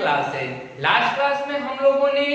Classes. Last class में हम लोगों ने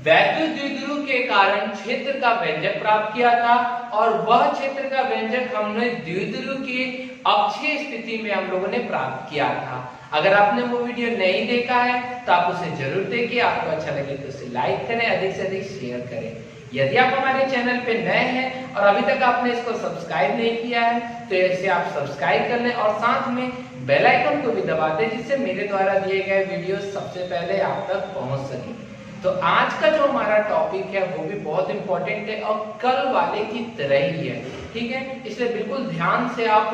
वैद्युत द्विध्रुव के कारण क्षेत्र का व्यंजक प्राप्त किया था और वह क्षेत्र का व्यंजक हमने द्विध्रुव की अक्षीय स्थिति में हम लोगों ने प्राप्त किया था। अगर आपने वो वीडियो नहीं देखा है तो आप उसे जरूर देखिए। आपको अच्छा लगे तो उसे लाइक करें, अधिक से अधिक शेयर करें। यदि आप हमारे चैनल पे नए हैं और अभी तक आपने इसको सब्सक्राइब नहीं किया है तो इसे आप सब्सक्राइब कर लें और साथ में बेल आइकन को भी दबा दें, जिससे मेरे द्वारा दिए गए वीडियो सबसे पहले आप तक पहुंच सके। तो आज का जो हमारा टॉपिक है वो भी बहुत इंपॉर्टेंट है और कल वाले की तरह ही है, ठीक है। इसलिए बिल्कुल ध्यान से आप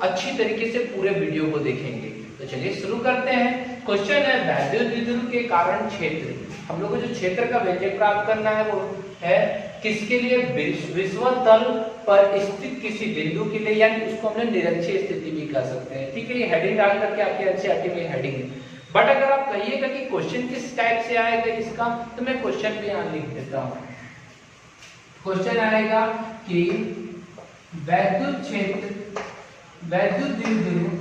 अच्छी तरीके से पूरे वीडियो को देखेंगे। तो चलिए शुरू करते हैं। क्वेश्चन है वैद्युत द्विध्रुव के कारण क्षेत्र। हम लोग को जो क्षेत्र का व्यंजक प्राप्त करना है वो है किसके लिए? विषुवत तल पर स्थित किसी बिंदु के लिए, यानी उसको हमने निरक्षीय स्थिति भी कह सकते हैं, ठीक है। ये हेडिंग डाल करके आपके एनसीईआरटी में हेडिंग है। बट अगर आप कहिएगा कि क्वेश्चन किस टाइप से आएगा इसका, तो मैं क्वेश्चन भी यहां लिख देता हूं। क्वेश्चन आएगा कि वैद्युत क्षेत्र, वैद्युत द्विध्रुव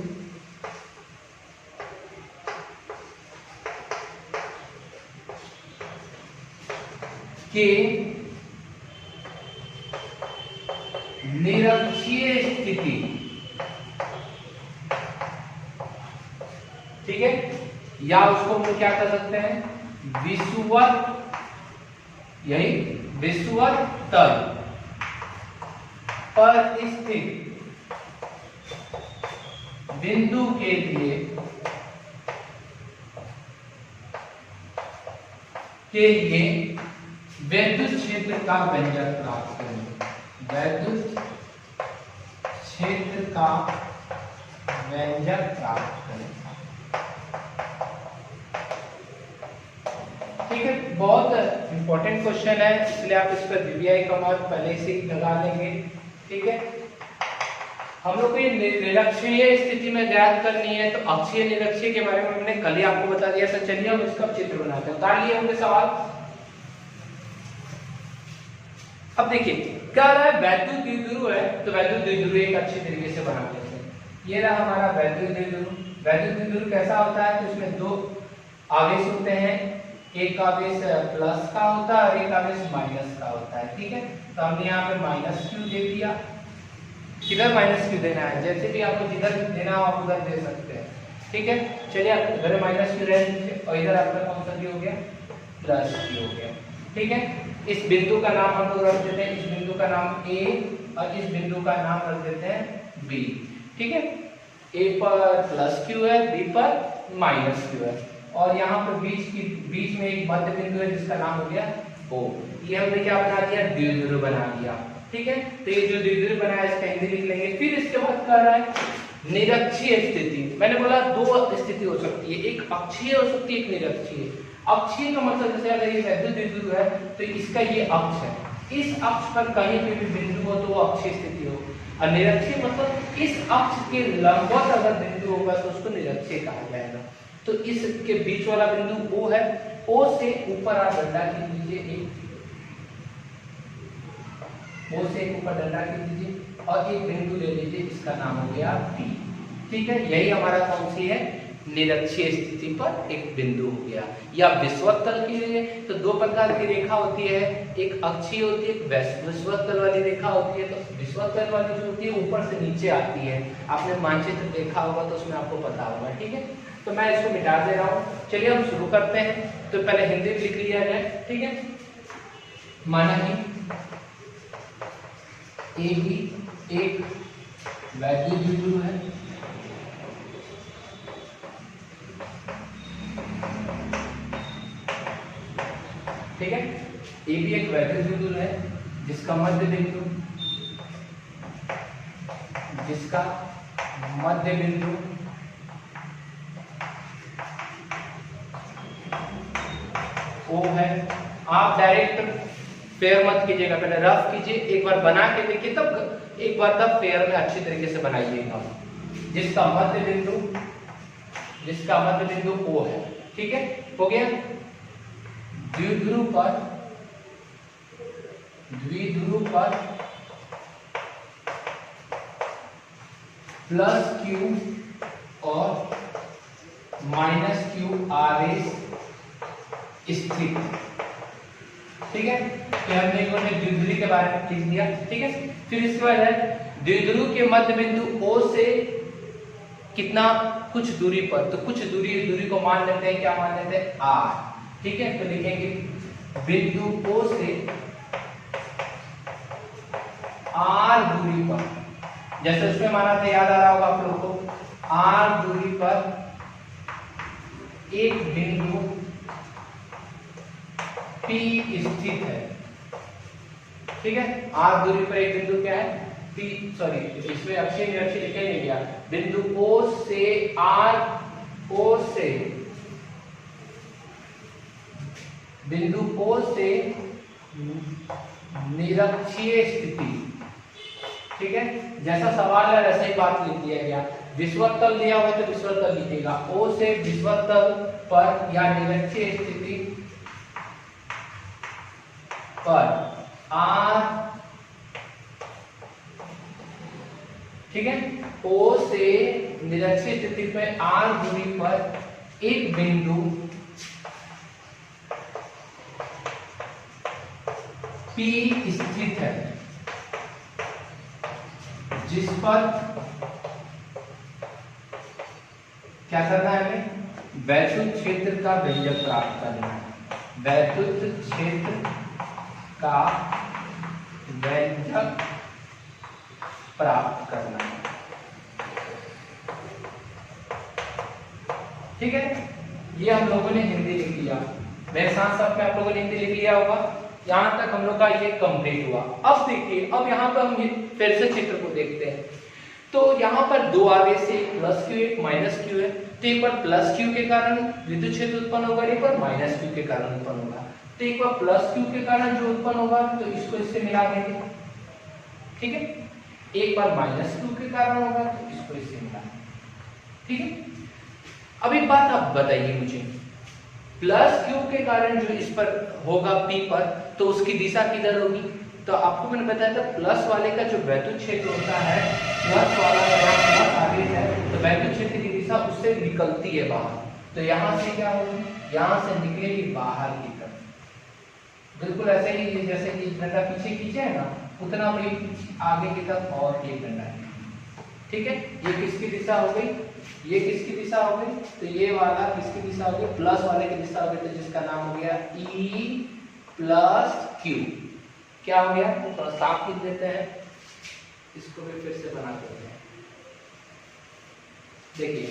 के निरक्षीय स्थिति, ठीक है, या उसको हम क्या कर सकते हैं? विषुवत, यही विषुवत तल पर स्थित बिंदु के लिए वैद्युत क्षेत्र का व्यंजक प्राप्त करें। वैद्युत क्षेत्र का व्यंजक प्राप्त करें, ठीक है। बहुत इंपॉर्टेंट क्वेश्चन है, इसलिए आप इस पर वीवीआई का मार्क पहले से ही लगा लेंगे, ठीक है। हम लोग को ये निरक्षीय स्थिति में ज्ञात करनी है, तो अक्षीय निरक्षीय के बारे में हमने कल ही आपको बता दिया था। चलिए हम इसका चित्र बनाते हैं। उतार लिए होंगे सवाल। अब देखिए क्या रहा है, वैद्युत द्विध्रुव है, तो वैद्युत द्विध्रुव एक अच्छी तरीके से बना लेते हैं। ये रहा हमारा वैद्युत द्विध्रुव। वैद्युत द्विध्रुव कैसा होता है? तो इसमें दो आवेश होते हैं, एक आवेश प्लस का होता है और एक आवेश माइनस का होता है, ठीक है। तो हमने यहाँ पे माइनस क्यू दे दिया। किधर माइनस क्यू देना है? जैसे भी आपको जिधर देना हो आप उधर दे सकते हैं, ठीक है। चलिए आप इधर माइनस क्यू रह दीजिए और इधर आपका कौन सा क्यू हो गया? प्लस क्यू हो गया, ठीक है। इस बिंदु का नाम हम लोग रख देते हैं, इस बिंदु का नाम ए और इस बिंदु का नाम रख देते हैं बी, ठीक है। ए पर प्लस क्यू है, बी पर माइनस क्यू है और यहाँ पर बीच में एक मध्य बिंदु है जिसका नाम हो गया ओ। ये हमने क्या बना दिया? द्विध्रुव बना दिया, ठीक है। तो ये जो द्विध्रुव बना है इसका हिंदी लिख लेंगे। फिर इसके बाद क्या रहा है? निरक्षीय स्थिति। मैंने बोला दो स्थिति हो सकती है, एक अक्षीय हो सकती है, एक निरक्षीय। अक्षीय का मतलब जैसे अगर ये वैद्युत द्विध्रुव है तो इसका ये अक्ष है, इस अक्ष पर कहीं पे भी बिंदु हो तो वो अक्षीय स्थिति हो। और निरक्षीय मतलब इस अक्ष के लंबवत अगर बिंदु होगा तो उसको निरक्षीय कहा जाएगा। तो इसके बीच वाला बिंदु O है, O से ऊपर आप डंडा खींच लीजिए, O से ऊपर डंडा खींच लीजिए और एक बिंदु ले लीजिए, इसका नाम हो गया P, ठीक है। यही हमारा कौन सी है? निरक्षीय स्थिति पर एक बिंदु हो गया। या विषुवत तल के लिए तो दो प्रकार की रेखा होती है, एक अक्षीय होती है, एक विषुवत तल वाली रेखा होती है। तो विषुवत तल वाली जो होती है ऊपर से नीचे आती है, आपने मानचित्र देखा होगा तो उसमें आपको पता होगा, ठीक है। तो मैं इसको मिटा दे रहा हूँ। चलिए हम शुरू करते हैं। तो पहले हिंदी लिख लिया जाए, ठीक है। माना कि ए बी एक वैद्युत द्विध्रुव है, ठीक है। ए भी एक वैद्युत द्विध्रुव है जिसका मध्य बिंदु O है। आप डायरेक्ट फेयर मत कीजिएगा, पहले रफ कीजिए, एक बार बना के देखिए, तब एक बार तब फेयर में अच्छी तरीके से बनाइएगा। जिसका मध्य बिंदु O है, ठीक है। हो गया। द्विध्रुव पर प्लस क्यू और माइनस क्यू आवेश स्थित। ठीक है, तो हमने द्विध्रुवी के बारे में लिख दिया। ठीक है, फिर इसके बाद है द्विध्रुव के मध्य बिंदु O से कितना कुछ दूरी पर, तो कुछ दूरी को मान लेते हैं, क्या मान लेते हैं, R। ठीक है, तो लिखेंगे बिंदु O से R दूरी पर, जैसे उसमें माना था, याद आ रहा होगा आप लोगों को, R दूरी पर एक बिंदु P स्थित है। ठीक है, R दूरी पर एक बिंदु क्या है, P, सॉरी इसमें अक्षीय निरक्षीय लिखे नहीं गया, बिंदु O से R, O से बिंदु O से निरक्षीय स्थिति। ठीक है, जैसा सवाल है वैसा ही बात लिख दिया गया। विषुवत तल दिया हुआ तो विषुवत तल लिखेगा, O से विषुवत तल पर या निरक्षीय स्थिति पर R, ठीक है, O से निरक्षीय स्थिति पर R दूरी पर एक बिंदु P स्थित है, जिस पर क्या करना है, हमें वैद्युत क्षेत्र का व्यंजक प्राप्त करना है। वैद्युत क्षेत्र का व्यंजक प्राप्त करना है। ठीक है, ये हम लोगों ने हिंदी लिख लिया, मेरे साथ साथ में आप लोगों ने हिंदी लिख लिया होगा। यहां तक हम लोग का ये कंप्लीट हुआ। अब देखिए, अब यहाँ पर हम फिर से चित्र को देखते हैं। तो यहाँ पर दो आवेश है, प्लस क्यू एक माइनस क्यू है। तो एक बार प्लस क्यू के कारण विद्युत क्षेत्र उत्पन्न होगा, एक बार माइनस क्यू के कारण उत्पन्न होगा। तो एक बार प्लस क्यू के कारण जो उत्पन्न होगा तो इसको इससे मिला देंगे। ठीक है, एक बार माइनस क्यू के कारण होगा तो इसको इससे मिला। ठीक है, अब एक बात आप बताइए मुझे, प्लस क्यू के कारण जो इस पर होगा P पर, तो उसकी दिशा किधर होगी? तो आपको मैंने बताया था प्लस वाले का जो वैद्युत क्षेत्र होता है, प्लस वाला प्लस आवेश है, तो वैद्युत क्षेत्र की दिशा उससे निकलती है बाहर। तो यहाँ से क्या होगी, यहाँ से निकलेगी बाहर की तरफ। बिल्कुल ऐसे ही जैसे कि डंडा पीछे खींचे है ना, उतना आगे की तरफ और एक डंडा। ठीक है, ये किसकी दिशा हो गई, ये किसकी दिशा हो गई, तो ये वाला किसकी दिशा हो गई, प्लस वाले की दिशा हो गई, तो जिसका नाम हो गया E प्लस Q। क्या हो गया, थोड़ा साफ लिख देते हैं, इसको भी फिर से बना देते हैं। देखिए,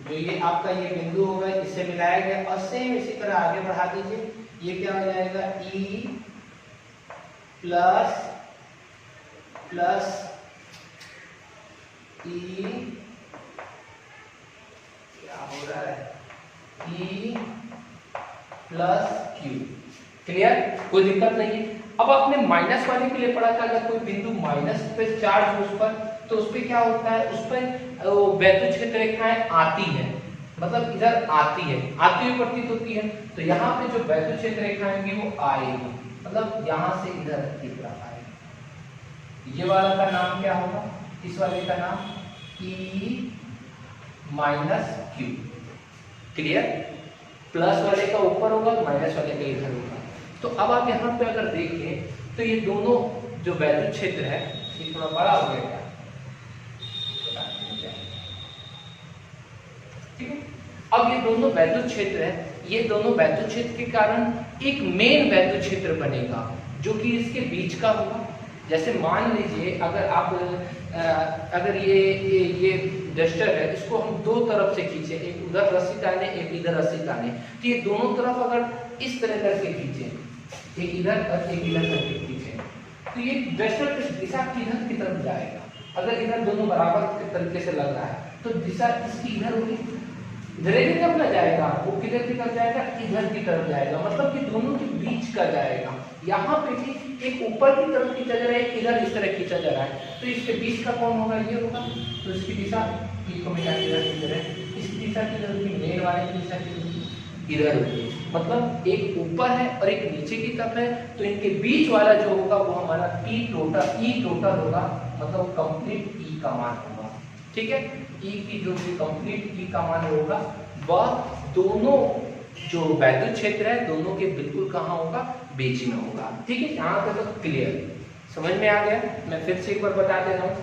जो ये आपका ये बिंदु होगा, इससे मिलाया गया और सेम इसी तरह आगे बढ़ा दीजिए। ये क्या हो जाएगा, E प्लस प्लस E, क्या हो रहा है, E प्लस Q। क्लियर, कोई दिक्कत नहीं है। अब आपने माइनस वाले के लिए पढ़ा था, अगर कोई बिंदु माइनस पे चार्ज हो उस पर, तो उस पर क्या होता है, उस पर वैद्युत क्षेत्र रेखाएं आती है, मतलब इधर आती है, आती हुई प्रतीत होती है। तो यहाँ पे जो वैद्युत क्षेत्र रेखाएं होंगी वो आएगी, मतलब यहाँ से इधर की तरफ आएगी। ये वाला का नाम क्या होगा, इस वाले का नाम E minus Q। Clear, plus वाले का ऊपर होगा, माइनस वाले का इधर होगा। तो अब आप यहाँ पे अगर देखें तो ये दोनों जो वैद्युत क्षेत्र है, ये थोड़ा बड़ा हो गया, ठीक है। अब ये दोनों वैद्युत क्षेत्र है, ये दोनों वैद्युत क्षेत्र के कारण एक मेन वैद्युत क्षेत्र बनेगा जो कि इसके बीच का होगा। जैसे मान लीजिए अगर आप अगर ये डस्टर है, इसको हम दो तरफ से खींचे, एक उधर रस्सी टाने, एक इधर रस्सी टाने, तो ये दोनों तरफ अगर इस तरह करके खींचे, एक इधर और एक इधर करके खींचे, तो ये डस्टर किस दिशा किधर की तरफ जाएगा। अगर इधर दोनों बराबर तरीके से लग रहा है तो दिशा इसकी इधर होगी, इधर की तरफ न जाएगा, वो किधर की तरफ जाएगा, इधर की तरफ जाएगा, मतलब कि दोनों के बीच का जाएगा। यहाँ पे भी एक ऊपर की तरफ खींचा जा रहा है, इधर इस तरह खींचा जा रहा है, तो इसके बीच का कौन होगा, ये होगा। तो इसकी दिशा P को मिटा के इधर है, इसकी दिशा किधर होगी, मेन वाले की दिशा इधर होगी, मतलब एक ऊपर है और एक नीचे की तरफ है, तो इनके बीच वाला जो होगा वो हमारा E टोटल होगा, मतलब कंप्लीट E का मान होगा। ठीक है, ई की जो भी कंप्लीट ई का मान होगा वह दोनों जो वैद्युत क्षेत्र है दोनों के बिल्कुल कहाँ होगा, बीच में होगा। ठीक है, यहाँ तक तो क्लियर समझ में आ गया। मैं फिर से एक बार बता दे रहा हूँ,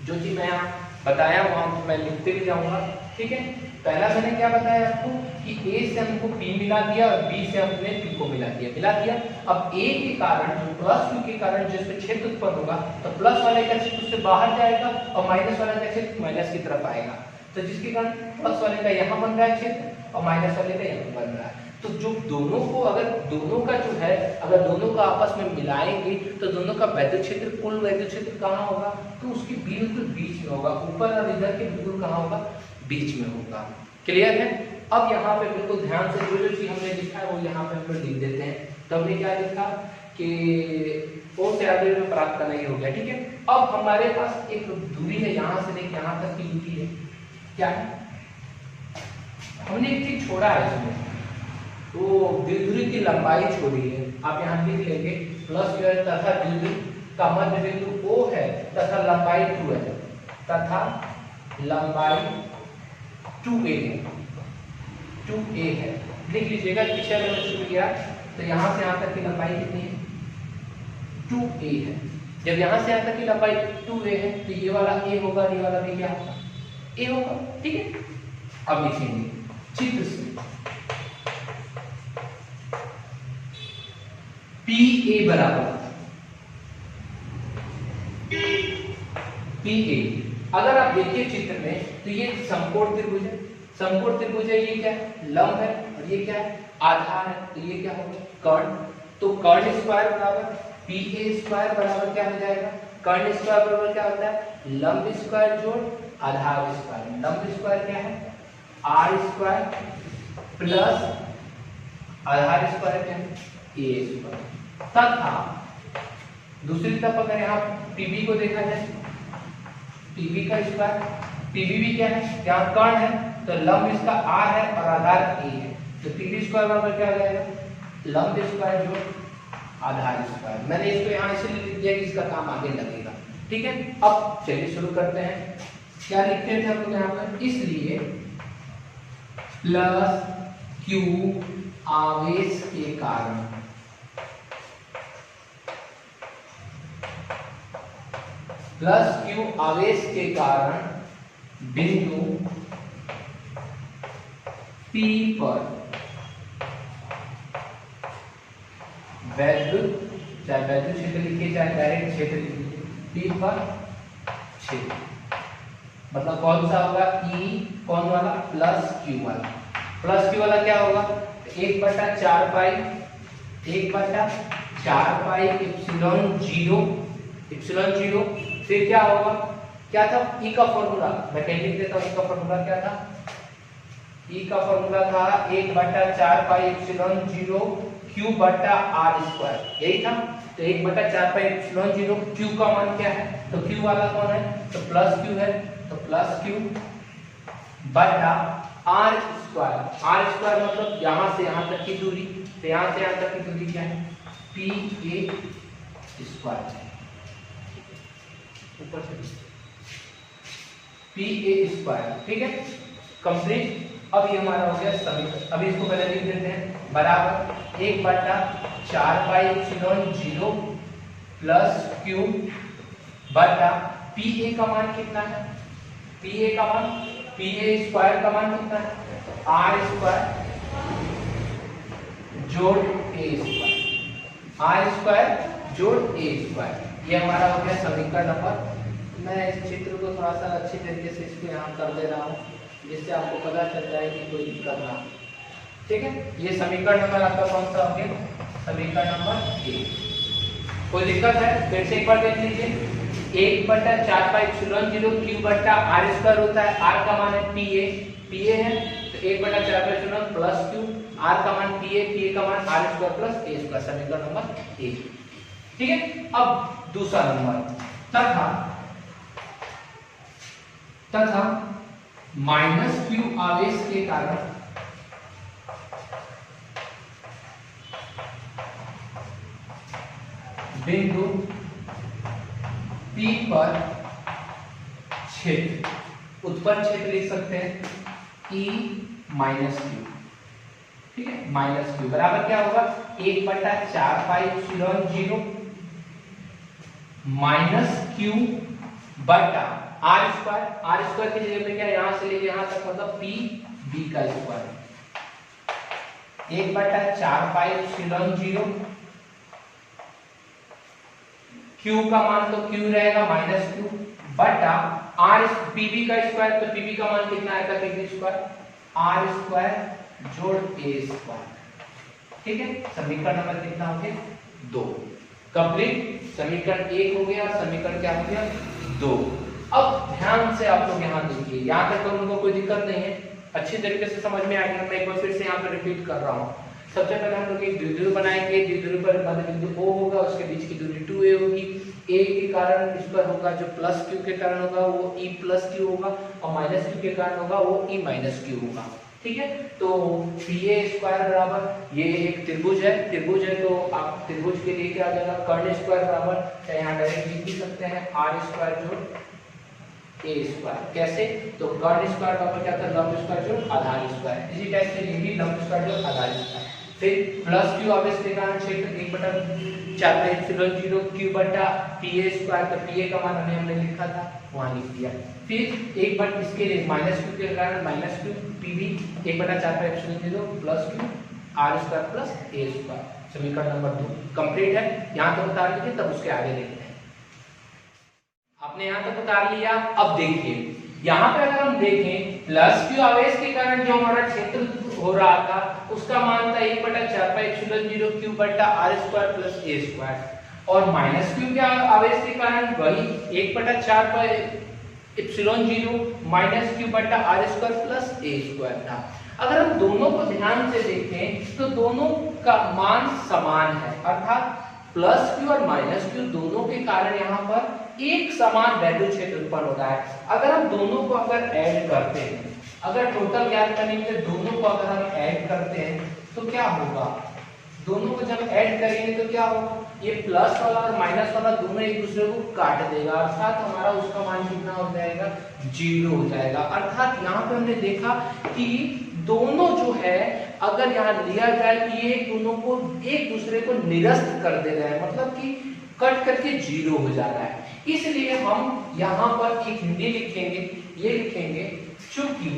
जो चीज मैं यहाँ बताया वहां मैं लिखते भी जाऊंगा। ठीक है, पहला मैंने क्या बताया आपको कि A से हमको P मिला दिया और B से हमने P को मिला दिया। अब A के कारण जो प्लस Q के कारण जो इसमें क्षेत्र उत्पन्न होगा तो प्लस वाले का क्षेत्र उससे बाहर जाएगा और माइनस वाला का क्षेत्र माइनस की तरफ आएगा। तो जिसके कारण प्लस वाले का यहाँ बन रहा है क्षेत्र और माइनस वाले का यहाँ बन रहा है। तो जो दोनों को अगर दोनों का जो है अगर दोनों का आपस में मिलाएंगे तो दोनों का वैद्युत क्षेत्र कुल वैद्युत क्षेत्र कहाँ होगा, तो उसके बिल्कुल बीच में होगा, ऊपर और इधर के बिल्कुल कहाँ होगा, बीच में होगा। क्लियर है। अब यहाँ पे बिल्कुल ध्यान से जो चीज हमने लिखा है वो यहाँ पे हम लोग लिख देते हैं। तो हमने क्या लिखा कि O से आगे में प्राप्त करना ही हो गया। ठीक है, अब हमारे पास एक दूरी है यहाँ से लेकर यहाँ तक की दूरी है, क्या है, हमने एक चीज छोड़ा है इसमें, तो द्विध्रुव की लंबाई छोड़ी है। आप यहाँ लिख लेंगे प्लस जो है तथा द्विध्रुव का मध्य बिंदु O है तथा लंबाई 2 है तथा लंबाई 2a है। लिख लीजिएगा, पीछे अगर शुरू किया तो यहाँ से यहाँ तक की लंबाई कितनी है, 2a है। जब यहाँ से यहाँ तक की लंबाई 2a है तो ये वाला a होगा, ये वाला भी क्या होगा, a होगा। ठीक है, अब लिखेंगे चित्र से PA बराबर PA। अगर आप देखिए चित्र में तो ये समकोण त्रिभुज है, समकोण त्रिभुज है, ये क्या है, लंब है और ये क्या है, आधार है, तो ये क्या होगा, कर्ण। तो कर्ण स्क्वायर बराबर PA स्क्वायर बराबर क्या हो जाएगा, कर्ण स्क्वायर बराबर क्या होता है, लंब स्क्वायर जोड़ आधार स्क्वायर। लंब स्क्वायर क्या है, R स्क्वायर प्लस आधार स्क्वायर क्या है, A स्क्वायर। तथा दूसरी तरफ अगर यहाँ PB को देखा जाए, PB का स्क्वायर, PB भी क्या है, यहाँ कर्ण है तो लंब इसका R है और आधार A है, तो PB स्क्वायर बराबर क्या हो जाएगा, लंब स्क्वायर जोड़ आधार स्क्वायर। मैंने इसको यहाँ इसलिए लिख दिया कि इसका काम आगे लगेगा। ठीक है, अब चलिए शुरू करते हैं। क्या लिखते थे हम लोग यहाँ पर, इसलिए प्लस Q आवेश के कारण प्लस Q आवेश के कारण बिंदु P पर वैद्युत, चाहे वैद्युत क्षेत्र लिखिए चाहे डायरेक्ट क्षेत्र लिखिए, P पर क्षेत्र मतलब कौन सा होगा, E कौन वाला, प्लस Q वाला। प्लस Q वाला क्या होगा, 1/4 पाई एप्सिलॉन 0 फिर क्या होगा, क्या था, E का फॉर्मूला मैं कहीं लिख देता हूँ। E का फॉर्मूला क्या था, E का फॉर्मूला था 1/4 पाई एप्सिलॉन 0 Q बटा R स्क्वायर, यही था। तो 1/4 पाई एप्सिलॉन 0 Q का मान क्या है, तो Q वाला कौन है, तो प्लस Q है, तो प्लस Q बटा R स्क्वायर मतलब यहाँ से यहाँ तक की दूरी, तो यहाँ से यहाँ तक की दूरी क्या है, PA स्क्वायर, ऊपर से PA स्क्वायर। ठीक है, कंप्लीट। अब ये हमारा हो गया समीकरण। अभी इसको पहले लिख देते हैं, बराबर 1/4 पाई एप्सिलॉन 0 प्लस Q बटा PA का मान कितना है, PA का मान, PA स्क्वायर का मान कितना है, R स्क्वायर जोड़ A स्क्वायर, R स्क्वायर जोड़ A स्क्वायर। ये हमारा हो गया समीकरण नंबर। मैं इस चित्र को थोड़ा सा अच्छी तरीके से इसको यहाँ कर दे रहा हूँ जिससे आपको पता चल जाए कि कोई दिक्कत ना। ठीक है, ये समीकरण नंबर आपका कौन सा हो गया, समीकरण नंबर 1। कोई दिक्कत है, फिर से एक बार देख लीजिए। 1/4 पाई एप्सिलॉन 0 Q बटा R स्क्वायर होता है, R का मान है PA है, तो 1/4 pi epsilon plus Q, R का मान PA का मान R square plus A square, समीकरण नंबर 1। ठीक है, अब दूसरा नंबर, तथा माइनस Q आवेश के कारण बिंदु P पर क्षेत्र उत्पन्न क्षेत्र लिख सकते हैं E माइनस क्यू, ठीक है, माइनस क्यू बराबर क्या होगा 1/4 पाई एप्सिलॉन 0 माइनस क्यू बटा आर स्क्वायर की जगह पे क्या यहां से लेके यहां तक मतलब पी बी का स्क्वायर 1/4 पाई एप्सिलॉन 0 क्यू का मान तो क्यू रहेगा माइनस क्यू बटा आर पीबी का स्क्वायर, तो पीबी का मान कितना आएगा पीबी स्क्वायर आर स्क्वायर जोड़ ए स्क्वायर, ठीक है। समीकरण नंबर कितना हो गया 2 कंप्लीट। समीकरण 1 हो गया, समीकरण क्या हो गया 2। अब ध्यान से आप लोग यहाँ देखिए, यहाँ तक तो उनको कोई दिक्कत नहीं है, अच्छी तरीके से समझ में आ गया। मैं एक बार फिर से यहाँ पे रिपीट कर रहा हूँ। सबसे पहले हम लोग एक द्विध्रुव बनाएंगे, द्विध्रुव पर मध्य बिंदु O होगा, उसके बीच की दूरी 2a होगी। A के कारण इस पर होगा जो प्लस q के कारण होगा वो E प्लस q होगा, और माइनस q के कारण होगा वो E माइनस q होगा, ठीक है। तो pa स्क्वायर बराबर ये एक त्रिभुज है तो आप त्रिभुज के लिए क्या आ जाएगा कर्ण स्क्वायर बराबर, चाहे यहाँ डायरेक्ट लिख भी सकते हैं r स्क्वायर जोड़ a स्क्वायर। कैसे, तो कर्ण स्क्वायर बराबर क्या था लंब स्क्वायर जोड़ आधार स्क्वायर, इसी टाइप से लिखिए लंब स्क्वायर जोड़ आधार स्क्वायर। फिर प्लस q आवेश के कारण क्षेत्र 1/4 पाई एप्सिलॉन 0 q बटा pa स्क्वायर, तो pa का मान हमने लिखा था वहां लिख दिया। फिर एक बार इसके लिए माइनस q के कारण minus q pb 1/4 pi epsilon 0 plus q r square plus a square. समीकरण नंबर 2 कंप्लीट है। यहां तक उतार लीजिए, तब उसके आगे देखते हैं। आपने यहां तक उतार लिया। अब देखिए यहाँ पे अगर हम देखें प्लस q आवेश के कारण जो हमारा क्षेत्र हो रहा था उसका मान था 1/4 पाई एप्सिलॉन 0 q बटा r square plus a square, और माइनस q के आवेश के कारण वही 1/4 पाई एप्सिलॉन 0 माइनस q बटा r square plus a square था। अगर हम दोनों को ध्यान से देखें तो दोनों का मान समान है, अर्थात प्लस q और माइनस q दोनों के कारण यहाँ पर एक समान वैद्युत क्षेत्र उत्पन्न होता है। अगर हम दोनों को अगर ऐड करते हैं, अगर टोटल ज्ञात करने के लिए दोनों को अगर हम ऐड करते हैं तो क्या होगा, दोनों को जब ऐड करेंगे तो क्या होगा, ये प्लस वाला और माइनस वाला दोनों एक दूसरे को काट देगा, अर्थात हमारा उसका मान कितना हो जाएगा 0 हो जाएगा। अर्थात यहाँ पे हमने देखा कि दोनों जो है अगर यहाँ लिया जाए तो ये दोनों को एक दूसरे को निरस्त कर दे रहे हैं, मतलब कि कट करके 0 हो जा रहा है। इसलिए हम यहाँ पर एक हिंदी लिखेंगे, ये लिखेंगे चूंकि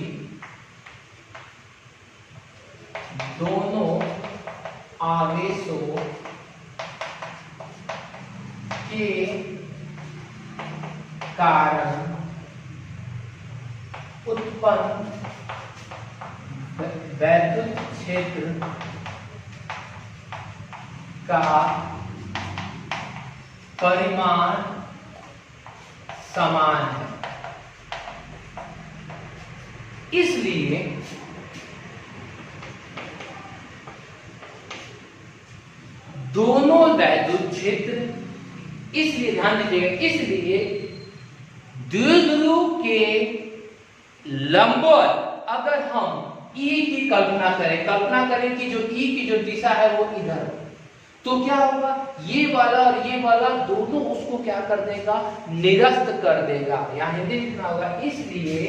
दोनों आवेशों के कारण उत्पन्न वैद्युत क्षेत्र का परिमाण समान है, इसलिए दोनों वैद्युत क्षेत्र, इसलिए ध्यान दीजिएगा, इसलिए द्विध्रुव के लंबवत अगर हम E की कल्पना करें कि जो E की जो दिशा है वो इधर, तो क्या होगा ये वाला और ये वाला दोनों उसको क्या कर देगा निरस्त कर देगा। यहां हिंदी लिखना होगा, इसलिए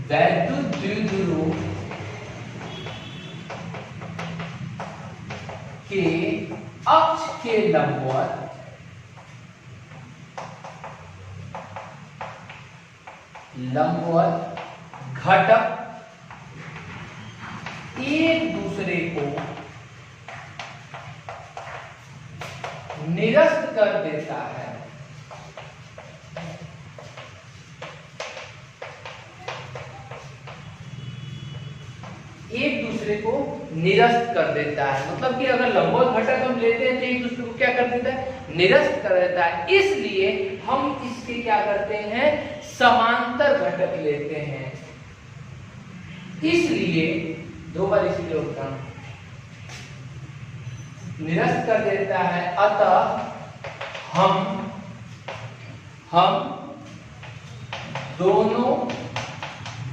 वैद्युत द्विध्रुव के अक्ष के लंबवत घटक एक दूसरे को निरस्त कर देता है। एक दूसरे को निरस्त कर देता है, मतलब कि अगर लंबवत घटक हम लेते हैं तो एक दूसरे को क्या कर देता है निरस्त कर देता है। इसलिए हम इसके क्या करते हैं समांतर घटक लेते हैं, इसलिए दो बार इसलिए होता निरस्त कर देता है। अतः हम दोनों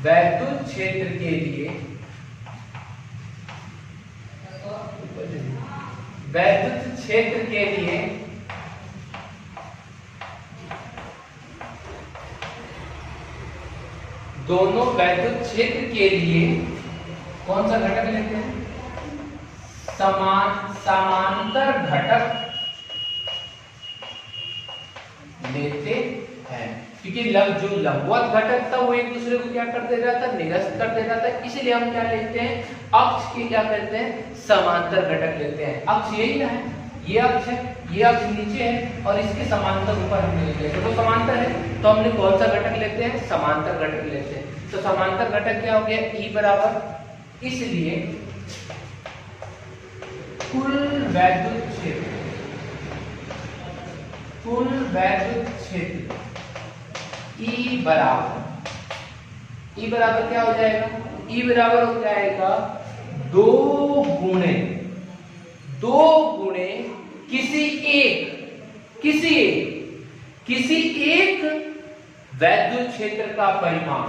वैद्युत क्षेत्र के लिए दोनों वैद्युत क्षेत्र के लिए कौन सा घटक लेते हैं? समांतर घटक लेते हैं, क्योंकि जो लंबवत घटक था वो एक दूसरे को क्या कर दे रहा था? निरस्त कर दे रहा था। इसलिए हम क्या लेते हैं? अक्ष की क्या करते हैं? समांतर घटक लेते हैं। अक्ष यही ना है, ये अक्ष है, ये अक्ष नीचे है और इसके समांतर ऊपर हमने लेते हैं, तो वो समांतर है, तो हमने कौन सा घटक लेते हैं? समांतर घटक लेते हैं। तो समांतर घटक क्या हो गया? E बराबर, इसलिए कुल वैद्युत क्षेत्र E बराबर क्या हो जाएगा? E बराबर हो जाएगा 2 गुणे किसी एक वैद्युत क्षेत्र का परिमाण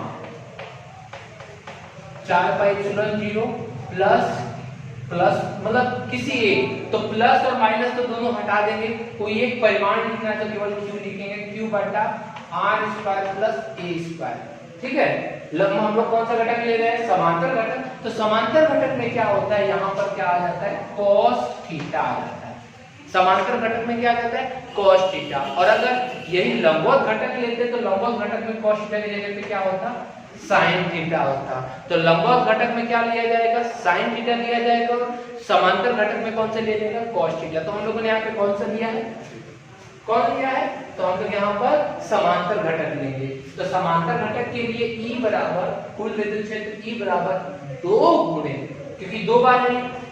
4πε0 प्लस मतलब किसी एक, तो प्लस और माइनस तो दोनों हटा देंगे, कोई एक परिमाण लिखना है तो केवल q लिखेंगे, q बटा r² प्लस a²। ठीक है, हम लोग कौन सा घटक ले रहे हैं? समांतर घटक। तो समांतर घटक में क्या होता है? यहाँ पर क्या आ जाता है? cos थीटा आ जाता है। समांतर घटक में क्या आ जाता है? cos theta. और अगर यही लंबवत घटक लेते तो लंबवत घटक में cos थीटा की जगह पे क्या होता? sin थीटा होता। तो लंबवत घटक में क्या लिया जाएगा? sin थीटा लिया जाएगा। समांतर घटक में कौन सा ले लेगा? cos theta. तो हम लोगों ने यहाँ पे कौन सा लिया है? कौन लिया है? तो हम लोग यहाँ पर समांतर घटक लेंगे। तो समांतर घटक के लिए E बराबर, कुल विद्युत क्षेत्र E बराबर 2 गुणे, क्योंकि 2 बार है,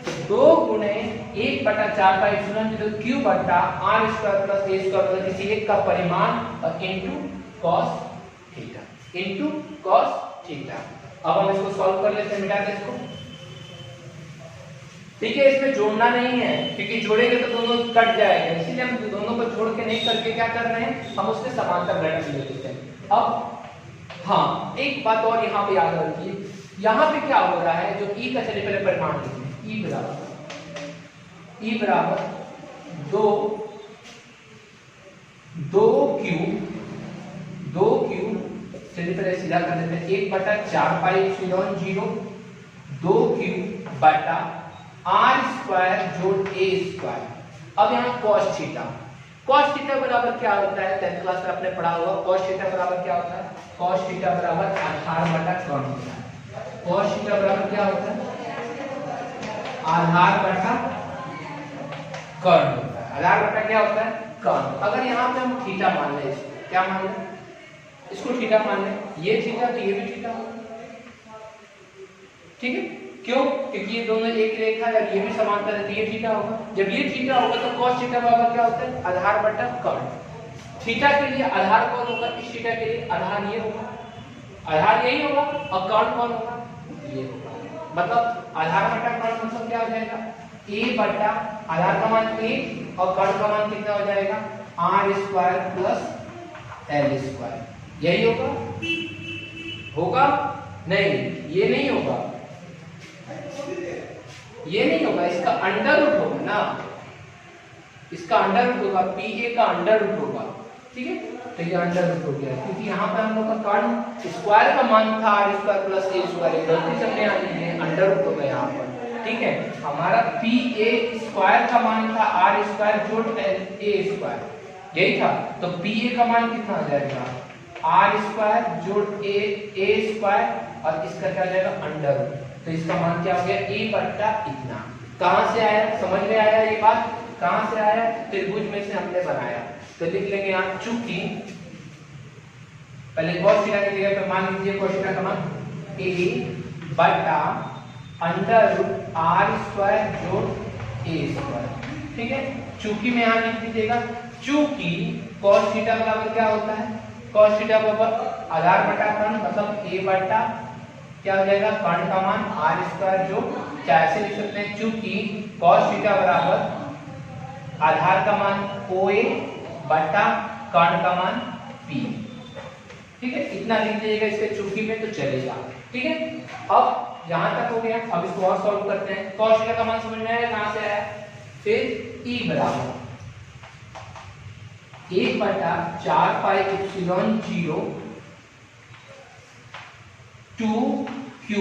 तो 2 गुणे 1/4πε0 q बटा r² प्लस a² मतलब किसी एक का परिमाण और इनटू cos थीटा। अब हम इसको सॉल्व कर लेते हैं, मिटा दे इसको। ठीक है, इसमें जोड़ना नहीं है, क्योंकि जोड़ेंगे तो दोनों कट जाएगा, इसीलिए हम दोनों को जोड़ के नहीं करके क्या कर रहे हैं? हम उसके समांतर घटक ले लेते हैं। अब हाँ, एक बात और यहाँ पे याद रखिए, यहाँ पे क्या हो रहा है? जो E का, चलिए पहले परिमाण लिखते हैं। E बराबर 2q, चलिए पहले सीधा कर देते हैं, 1/4πε0 2q बटा r² जोड़ a²। अब यहाँ cos थीटा बराबर क्या होता है? 10th क्लास में आपने पढ़ा होगा। cos थीटा बराबर क्या होता है? cos थीटा बराबर आधार बटा कर्ण होता है। cos थीटा बराबर क्या होता है? आधार बटा कर्ण होता है। आधार बटा क्या होता है? कर्ण। अगर यहाँ पे हम थीटा मान लें, क्या मान लें? इसको थीटा मान लें, ये थीटा तो ये भी थीटा होगा। ठीक है, क्यों? क्योंकि ये दोनों एक रेखा है, ये भी समांतर है, तो ये थीटा होगा। जब ये थीटा होगा तो cos थीटा बराबर क्या होता है? आधार बटा कर्ण। थीटा के लिए आधार कौन होगा? इस थीटा के लिए आधार ये होगा, आधार यही होगा, और कर्ण कौन होगा? ये होगा। मतलब आधार बटा कर्ण मतलब क्या हो जाएगा? a बटा आधार का मान 1 और कर्ण का मान कितना हो जाएगा? r² plus l²। यही होगा? नहीं, ये नहीं होगा, इसका अंडर रूट होगा ना, इसका अंडर रूट होगा, PA का अंडर रूट होगा। ठीक है, तो ये अंडर रूट हो गया, क्योंकि यहाँ पे हम लोग का कर्ण स्क्वायर का मान था r² प्लस a², गलती से हमने अंडर रूट होगा यहाँ पर। ठीक है, हमारा PA स्क्वायर का मान था r² जोड़ a², यही था। तो PA का मान कितना आ जाएगा? r² जोड़ a² और इसका क्या हो जाएगा? Under root. तो इसका मान क्या हो गया? a बटा इतना। कहां से आया? समझ में आया ये बात? कहां से आया? त्रिभुज में से हमने बनाया। तो लिख लेंगे यहाँ, चूंकि पहले cos थीटा की जगह पे मान लीजिए cos थीटा का मान a बटा अंडर रूट r² जोड़ a²। ठीक है, चूंकि में यहाँ लिख दीजिएगा, चूंकि cos थीटा बराबर क्या होता है? cos थीटा बराबर आधार बटा कर्ण, मतलब a बटा क्या हो जाएगा? कर्ण का मान r² जो ऐसे लिख सकते हैं, चूंकि cos थीटा बराबर आधार का मान OA बटा कर्ण का मान P। ठीक है, इतना लिख दीजिएगा इसके चूंकि में, तो चलेगा। ठीक है, अब यहां तक हो गया। अब इसको और सॉल्व करते हैं। cos थीटा का मान समझ में आया कहां से आया? फिर E बराबर 1/4πε0 2q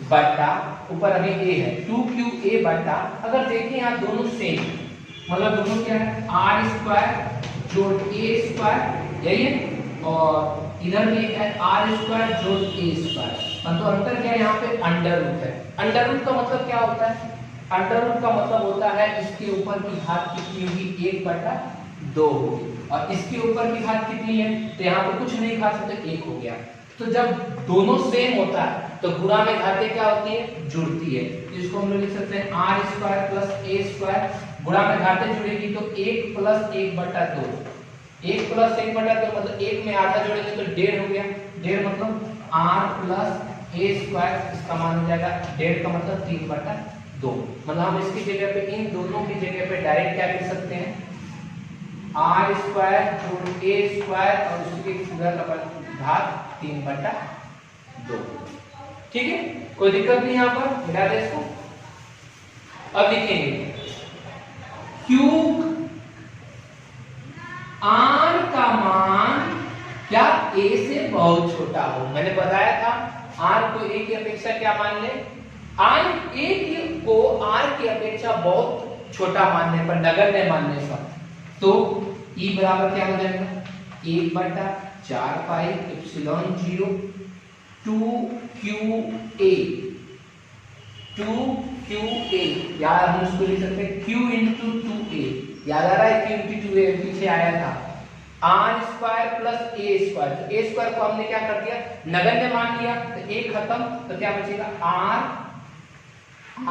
बटा ऊपर अभी a है 2qa बटा, अगर देखें यहाँ दोनों सेम, मतलब दोनों क्या है r स्क्वायर जोड़ a स्क्वायर, यही है, और इधर भी है r स्क्वायर जोड़ a स्क्वायर, मतलब अंतर क्या है यहाँ पे अंडर रूट है। अंडर रूट का मतलब क्या होता है, अंडर रूट का मतलब होता है इसके ऊपर की घात कितनी होगी 1/2 होगी, और इसके ऊपर की घात कितनी है, तो यहाँ पे कुछ नहीं खा सकते 1 हो गया। तो जब दोनों सेम होता है तो गुणा में घातें क्या होती है, जुड़ती है, इसको हम लोग लिख सकते हैं r square plus a square, गुणा में घातें जुड़ेगी तो 1 प्लस 1/2, 1 प्लस 1/2 मतलब 1 में आधा जोड़ेंगे तो 1.5 हो गया, 1.5 मतलब r प्लस a स्क्वायर, इसका मान हो जाएगा 1.5 का मतलब 3/2, मतलब हम इसकी जगह पे इन दोनों की जगह पे डायरेक्ट क्या लिख सकते हैं r स्क्वायर जोड़ a स्क्वायर और उसके पूरा का घात 3/2, ठीक है, कोई दिक्कत नहीं यहाँ पर, मिला दे इसको। अब लिखेंगे q r का मान क्या a से बहुत छोटा हो, मैंने बताया था r को a की अपेक्षा क्या मान ले, a को r की अपेक्षा बहुत छोटा मानने पर, नगण्य मानने पर, तो E बराबर क्या हो जाएगा 1/4 पाई एप्सिलॉन 0 2qa, यार हम इसको लिख सकते हैं q इंटू 2a, याद आ रहा है q इंटू 2a पीछे आया था, r square plus a square, तो a स्क्वायर को हमने क्या कर दिया नगण्य मान लिया, तो a खत्म, तो क्या बचेगा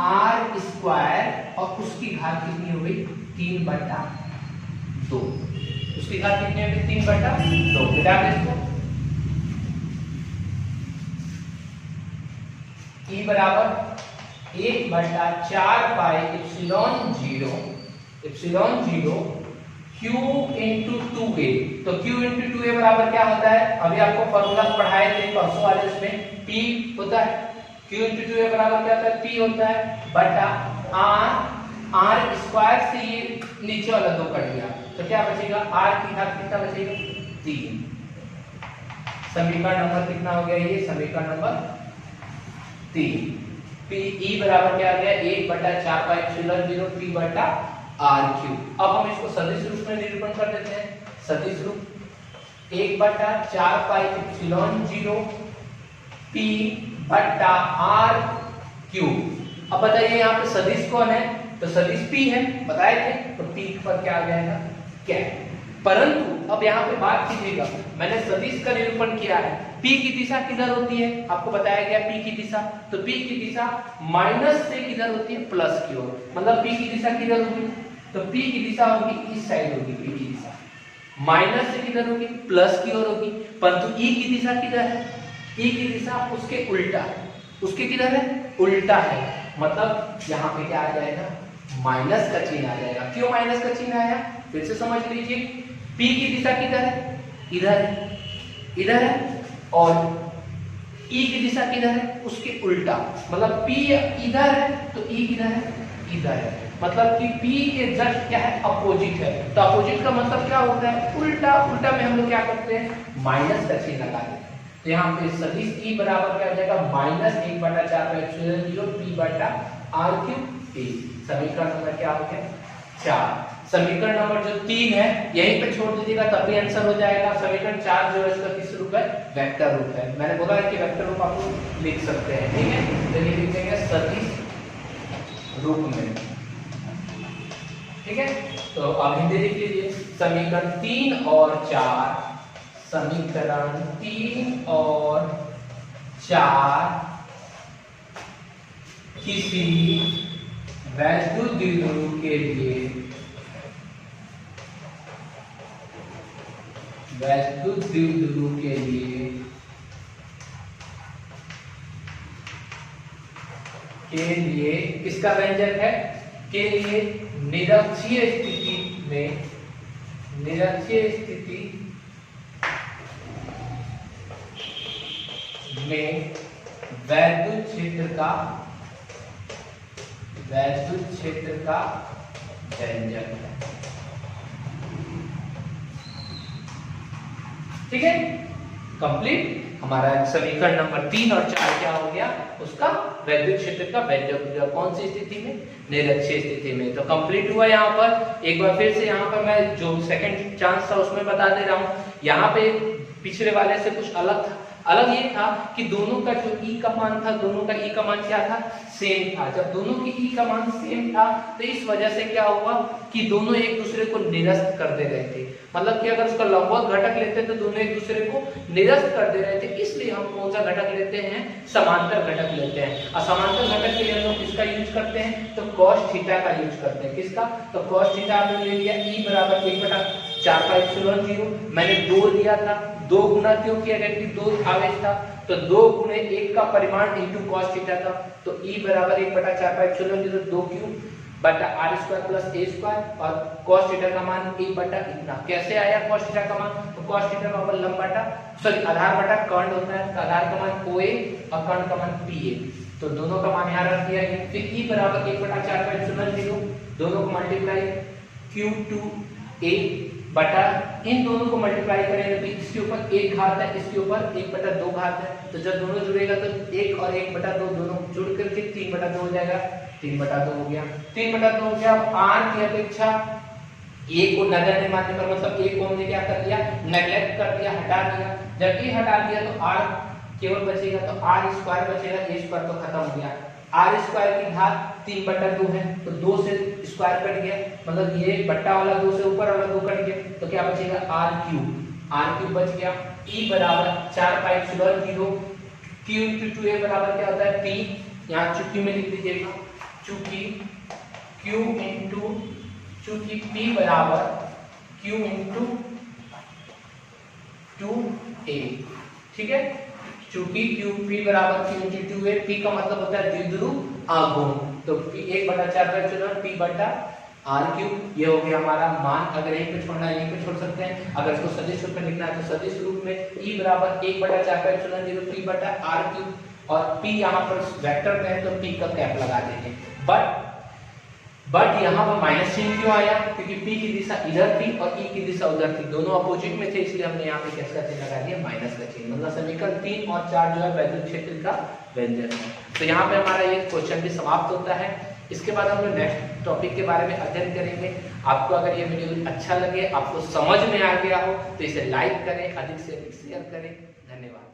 r स्क्वायर और उसकी घात कितनी हो गई 3/2, उसकी घात कितनी हो गई 3/2, मिटा दे इसको। E बराबर 1/4 pi epsilon 0 q into 2a, तो q इंटू 2a बराबर क्या होता है, अभी आपको फॉर्मूला पढ़ाए थे परसों वाले उसमें, p होता है, q इंटू 2a बराबर क्या होता है p होता है बटा r स्क्वायर से ये नीचे वाला 2 कट गया, तो क्या बचेगा r की घात कितना बचेगा 3, समीकरण नंबर कितना हो गया, ये समीकरण नंबर 3, E बराबर क्या आ गया 1/4 पाई एप्सिलॉन 0 p बटा r3। अब हम इसको सदिश रूप में निरूपण कर देते हैं, सदिश रूप 1/4 पाई एप्सिलॉन 0 p बटा r3। अब बताइए यहाँ पे सदिश कौन है, तो सदिश p है, बताए थे, तो p पर क्या आ जाएगा क्या, परंतु अब यहाँ पे बात कीजिएगा, मैंने सदिश का निरूपण किया है, p की दिशा किधर होती है, आपको बताया गया p की दिशा, तो p की दिशा माइनस से किधर होती है प्लस की ओर, मतलब p की दिशा किधर होगी, तो p की दिशा होगी इस साइड होगी, p की दिशा माइनस से किधर होगी प्लस की ओर होगी, परंतु e की दिशा किधर है, e की दिशा उसके उल्टा, उसके किधर है उल्टा है, मतलब यहाँ पे क्या आ जाएगा माइनस का चिन्ह आ जाएगा। क्यों माइनस का चिन्ह आया, फिर से समझ लीजिए, p की दिशा किधर है इधर है, इधर है, और E की दिशा किधर है उसके उल्टा, मतलब P इधर है तो E किधर है इधर है, मतलब कि P के जस्ट क्या है अपोजिट है, तो अपोजिट का मतलब क्या होता है उल्टा, उल्टा में हम लोग क्या करते हैं माइनस का चिन्ह लगा देते हैं, तो यहाँ पे सदिश E बराबर क्या हो जाएगा -1/4 एप्सिलॉन 0 p बटा r3, समीकरण नंबर क्या हो गया 4। समीकरण नंबर जो 3 है यहीं पे छोड़ दीजिएगा तब भी आंसर हो जाएगा। समीकरण 4 जो है इसका किस रूप है वेक्टर रूप है, मैंने बोला है कि वेक्टर रूप आप लोग लिख सकते हैं, ठीक है, तो ये लिख देंगे सदिश रूप में, ठीक है। तो अब हिंदी लिख लीजिए, समीकरण 3 और 4, समीकरण 3 और 4 किसी वैद्युत द्विध्रुव के लिए वैद्युत द्विध्रुव के लिए किसका व्यंजक है, के लिए निरक्षीय स्थिति में वैद्युत क्षेत्र का व्यंजक है, ठीक है, कंप्लीट। हमारा समीकरण नंबर 3 और 4 क्या हो गया, उसका वैद्युत क्षेत्र का वैद्य कौन सी स्थिति में, निरक्षीय स्थिति में। तो कंप्लीट हुआ यहाँ पर। एक बार फिर से यहाँ पर मैं जो सेकंड चांस था उसमें बता दे रहा हूँ। यहाँ पे पिछले वाले से कुछ अलग था। अलग ये था कि दोनों का जो ई का मान था, दोनों का ई का मान क्या था, सेम था। जब दोनों की ई का मान सेम था तो इस वजह से क्या हुआ कि दोनों एक दूसरे को निरस्त कर दे रहे थे। मतलब कि अगर उसका लंबवत घटक लेते तो दोनों एक दूसरे को निरस्त कर दे रहे थे, इसलिए हम कौन सा घटक लेते हैं, समांतर घटक लेते हैं। और समांतर घटक के लिए हम लोग किसका यूज करते हैं, तो cos थीटा का यूज करते हैं। किसका, तो cos थीटा हमने ले लिया E बराबर 1/4 पाई एप्सिलॉन 0। मैंने 2 लिया था, 2 गुना क्यों किया गया कि 2 आवेश था, तो 2 गुणे 1 का परिमाण इनटू cos थीटा था। तो E बराबर 1/4 पाई एप्सिलॉन 0 2 क्यूब बटा r square plus a square और cos थीटा का मान 1 बटा इतना। कैसे आया cos थीटा का मान, तो cos थीटा का मान लंब बटा आधार बटा कर्ण होता है, तो आधार का मान OA और कर्ण का मान PA। तो दोनों का मान यहाँ रख दिया गया। फिर E बराबर 1/4 पाई एप्सिलॉन 0, दोनों को मल्टीप्लाई Q2A बटा इन दोनों को मल्टीप्लाई करेंगे तो इसके ऊपर 1 घात है, इसके ऊपर 1/2 घात है। तो जब दोनों जुड़ेगा तो 1 और 1/2 दोनों जुड़ करके 3/2 हो जाएगा, 3/2 हो गया, 3/2 हो गया। अब r की अपेक्षा a को नजर नहीं मानने पर मतलब a को हमने क्या कर दिया, नेगलेक्ट कर दिया, हटा दिया। जब a हटा दिया तो r केवल बचेगा, तो r स्क्वायर बचेगा, a स्क्वायर तो खत्म हो गया। r स्क्वायर की घात 3/2 है, तो 2 से स्क्वायर कट गया, मतलब ये बट्टा वाला 2 से ऊपर वाला 2 कट गया, तो क्या बचेगा, r क्यूब बच गया। E बराबर 4 pi epsilon 0 q into 2a बराबर क्या होता है, p, यहाँ चुटकी में लिख दीजिएगा, चूंकि p बराबर q into 2a, ठीक है। चूंकि p बराबर q into 2a, p का मतलब होता है द्विध्रुव आघूर्ण, तो p 1/4 पाई एप्सिलॉन p बटा r क्यूब। ये हो गया हमारा मान। अगर यहीं पे छोड़ना है यहीं पे छोड़ सकते हैं, अगर इसको सदिश रूप में लिखना है तो सदिश रूप में E बराबर 1/4 पाई एप्सिलॉन 0 p बटा r क्यूब, और p यहाँ पर वेक्टर में है तो p का कैप लगा देंगे। बट यहाँ पर माइनस चिन्ह क्यों आया, क्योंकि p की दिशा इधर थी और e की दिशा उधर थी, दोनों अपोजिट में थे, इसलिए हमने यहाँ पे कैसे का चिन्ह लगा दिया, माइनस का चिन्ह। मतलब समीकरण 3 और 4 जो है वैद्युत क्षेत्र का व्यंजक है। तो यहाँ पे हमारा ये क्वेश्चन भी समाप्त होता है। इसके बाद हम लोग नेक्स्ट टॉपिक के बारे में अध्ययन करेंगे। आपको अगर ये वीडियो अच्छा लगे, आपको समझ में आ गया हो, तो इसे लाइक करें, अधिक से अधिक शेयर करें। धन्यवाद।